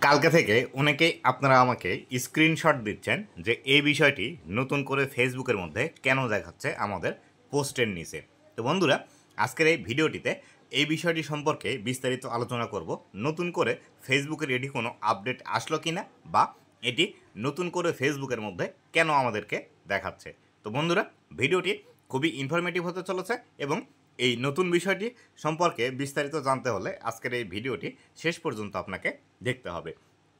কালকে থেকে অনেকেই আপনারা আমাকে স্ক্রিনশট দিচ্ছেন যে এই বিষয়টি নতুন করে ফেসবুকের মধ্যে কেন দেখাচ্ছে আমাদের পোস্টের নিচে। তো বন্ধুরা, আজকের এই ভিডিওটিতে এই বিষয়টি সম্পর্কে বিস্তারিত আলোচনা করব। নতুন করে ফেসবুকের এটি কোনো আপডেট আসলো কি না, বা এটি নতুন করে ফেসবুকের মধ্যে কেন আমাদেরকে দেখাচ্ছে। তো বন্ধুরা, ভিডিওটি খুবই ইনফরমেটিভ হতে চলেছে এবং এই নতুন বিষয়টি সম্পর্কে বিস্তারিত জানতে হলে আজকের এই ভিডিওটি শেষ পর্যন্ত আপনাকে দেখতে হবে।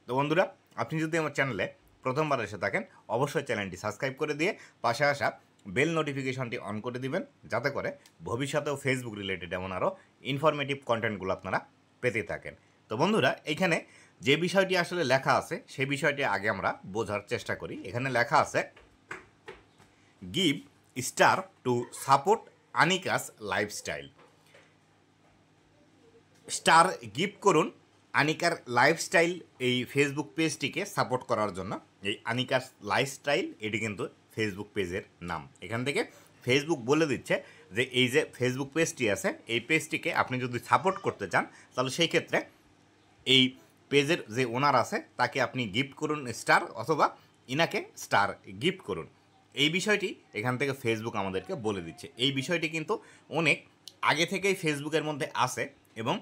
তো বন্ধুরা, আপনি যদি আমার চ্যানেলে প্রথমবার এসে থাকেন, অবশ্যই চ্যানেলটি সাবস্ক্রাইব করে দিয়ে পাশে আসা বেল নোটিফিকেশনটি অন করে দিবেন, যাতে করে ভবিষ্যতেও ফেসবুক রিলেটেড এমন আরও ইনফরমেটিভ কন্টেন্টগুলো আপনারা পেতে থাকেন। তো বন্ধুরা, এখানে যে বিষয়টি আসলে লেখা আছে সেই বিষয়টি আগে আমরা বোঝার চেষ্টা করি। এখানে লেখা আছে, give star to support Anika's lifestyle. Star gift করুন আনিকার লাইফস্টাইল এই ফেসবুক পেজটিকে সাপোর্ট করার জন্য। এই আনিকার লাইফস্টাইল এটি কিন্তু ফেসবুক পেজের নাম। এখান থেকে ফেসবুক বলে দিচ্ছে যে এই যে ফেসবুক পেজটি আছে, এই পেজটিকে আপনি যদি সাপোর্ট করতে চান তাহলে সেই ক্ষেত্রে এই পেজের যে ওনার আছে তাকে আপনি গিফট করুন স্টার, অথবা ইনাকে স্টার গিফট করুন। এই বিষয়টি এখান থেকে ফেসবুক আমাদেরকে বলে দিচ্ছে। এই বিষয়টি কিন্তু অনেক আগে থেকেই ফেসবুকের মধ্যে আছে এবং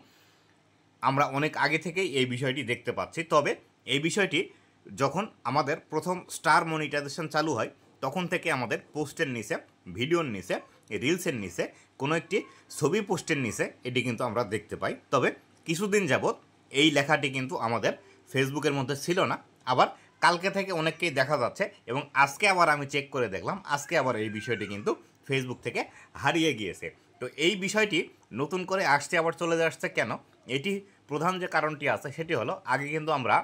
আমরা অনেক আগে থেকেই এই বিষয়টি দেখতে পাচ্ছি। তবে এই বিষয়টি যখন আমাদের প্রথম স্টার মনিটাইজেশন চালু হয় তখন থেকে আমাদের পোস্টের নিচে, ভিডিওর নিচে, রিলসের নিচে, কোনো একটি ছবি পোস্টের নিচে এটি কিন্তু আমরা দেখতে পাই। তবে কিছুদিন যাবৎ এই লেখাটি কিন্তু আমাদের ফেসবুকের মধ্যে ছিল না। আবার কালকে থেকে অনেককেই দেখা যাচ্ছে এবং আজকে আবার আমি চেক করে দেখলাম, আজকে আবার এই বিষয়টি কিন্তু ফেসবুক থেকে হারিয়ে গিয়েছে। তো এই বিষয়টি নতুন করে আসছে, আবার চলে আসছে কেন? এটি প্রধান যে কারণটি আছে সেটি হলো, আগে কিন্তু আমরা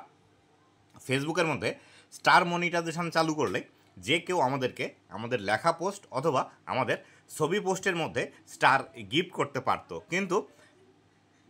ফেসবুকের মধ্যে স্টার মনিটাইজেশন চালু করলে যে কেউ আমাদেরকে আমাদের লেখা পোস্ট অথবা আমাদের ছবি পোস্টের মধ্যে স্টার গিফট করতে পারতো। কিন্তু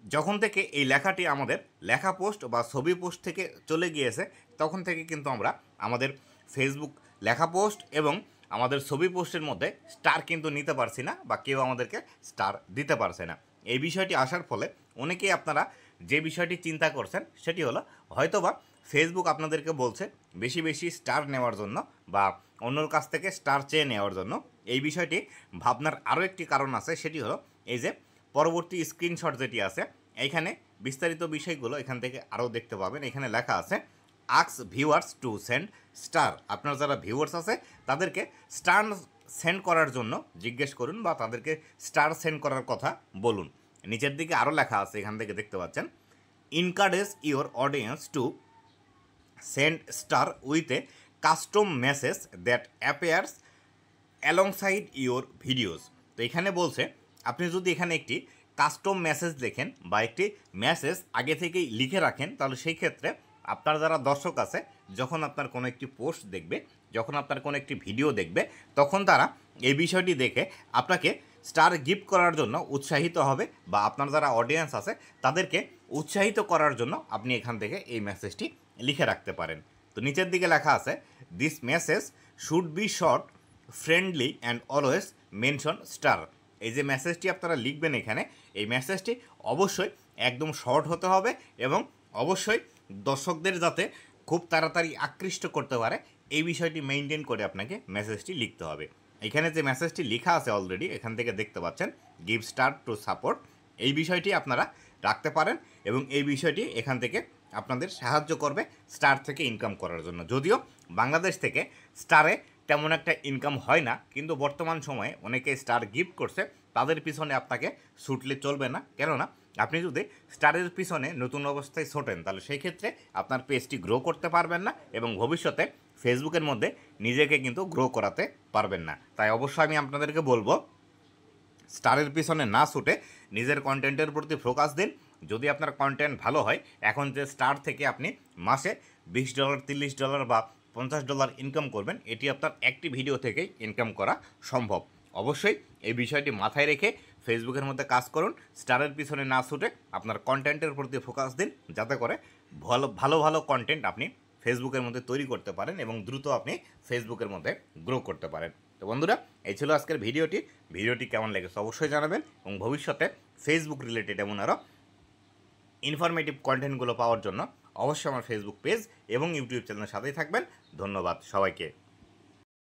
যখন থেকে এই লেখাটি আমাদের লেখা পোস্ট বা ছবি পোস্ট থেকে চলে গিয়েছে, তখন থেকে কিন্তু আমরা আমাদের ফেসবুক লেখা পোস্ট এবং আমাদের ছবি পোস্টের মধ্যে স্টার কিন্তু নিতে পারছি না, বা কেউ আমাদেরকে স্টার দিতে পারছে না। এই বিষয়টি আসার ফলে অনেকেই আপনারা যে বিষয়টি চিন্তা করছেন সেটি হলো, হয়তোবা ফেসবুক আপনাদেরকে বলছে বেশি বেশি স্টার নেওয়ার জন্য বা অন্যর কাছ থেকে স্টার চেয়ে নেওয়ার জন্য। এই বিষয়টি ভাবনার আরও একটি কারণ আছে, সেটি হলো এই যে পরবর্তী স্ক্রিনশট যেটি আছে, এইখানে বিস্তারিত বিষয়গুলো এখান থেকে আরও দেখতে পাবেন। এখানে লেখা আছে, আক্স ভিউয়ার্স টু সেন্ড স্টার। আপনার যারা ভিউয়ার্স আছে তাদেরকে স্টার সেন্ড করার জন্য জিজ্ঞেস করুন, বা তাদেরকে স্টার সেন্ড করার কথা বলুন। নিচের দিকে আরও লেখা আছে, এখান থেকে দেখতে পাচ্ছেন, encourage your audience to send star with a custom message that appears alongside your videos. তো এখানে বলছে, আপনি যদি এখানে একটি কাস্টম মেসেজ লেখেন বা একটি মেসেজ আগে থেকেই লিখে রাখেন, তাহলে সেই ক্ষেত্রে আপনার যারা দর্শক আছে, যখন আপনার কোনো একটি পোস্ট দেখবে, যখন আপনার কোনো একটি ভিডিও দেখবে, তখন তারা এই বিষয়টি দেখে আপনাকে স্টার গিফট করার জন্য উৎসাহিত হবে, বা আপনার যারা অডিয়েন্স আছে তাদেরকে উৎসাহিত করার জন্য আপনি এখান থেকে এই মেসেজটি লিখে রাখতে পারেন। তো নিচের দিকে লেখা আছে, this message should be short, friendly and always mention star. এই যে মেসেজটি আপনারা লিখবেন এখানে, এই মেসেজটি অবশ্যই একদম শর্ট হতে হবে এবং অবশ্যই দর্শকদের যাতে খুব তাড়াতাড়ি আকৃষ্ট করতে পারে এই বিষয়টি মেনটেন করে আপনাকে মেসেজটি লিখতে হবে। এখানে যে মেসেজটি লেখা আছে অলরেডি, এখান থেকে দেখতে পাচ্ছেন, গিভ স্টার টু সাপোর্ট, এই বিষয়টি আপনারা রাখতে পারেন এবং এই বিষয়টি এখান থেকে আপনাদের সাহায্য করবে স্টার থেকে ইনকাম করার জন্য। যদিও বাংলাদেশ থেকে স্টারে তেমন একটা ইনকাম হয় না, কিন্তু বর্তমান সময়ে অনেকে স্টার গিফট করছে, তাদের পিছনে আপনাকে ছুটলে চলবে না। কেননা আপনি যদি স্টারের পিছনে নতুন অবস্থায় ছোটেন, তাহলে সেই ক্ষেত্রে আপনার পেজটি গ্রো করতে পারবেন না এবং ভবিষ্যতে ফেসবুকের মধ্যে নিজেকে কিন্তু গ্রো করাতে পারবেন না। তাই অবশ্যই আমি আপনাদেরকে বলবো, স্টারের পিছনে না ছুটে নিজের কন্টেন্টের প্রতি ফোকাস দিন। যদি আপনার কন্টেন্ট ভালো হয়, এখন যে স্টার থেকে আপনি মাসে $20, $30 বা $50 ইনকাম করবেন, এটি আপনার একটি ভিডিও থেকেই ইনকাম করা সম্ভব। অবশ্যই এই বিষয়টি মাথায় রেখে ফেসবুকের মধ্যে কাজ করুন, স্টারের পিছনে না ছুটে আপনার কন্টেন্টের প্রতি ফোকাস দিন, যাতে করে ভালো ভালো কন্টেন্ট আপনি ফেসবুকের মধ্যে তৈরি করতে পারেন এবং দ্রুত আপনি ফেসবুকের মধ্যে গ্রো করতে পারেন। তো বন্ধুরা, এই ছিল আজকের ভিডিওটি কেমন লেগেছে অবশ্যই জানাবেন এবং ভবিষ্যতে ফেসবুক রিলেটেড এমন আরও ইনফরমেটিভ কন্টেন্টগুলো পাওয়ার জন্য অবশ্যই আমার ফেসবুক পেজ এবং ইউটিউব চ্যানেলের সাথেই থাকবেন। ধন্যবাদ সবাইকে।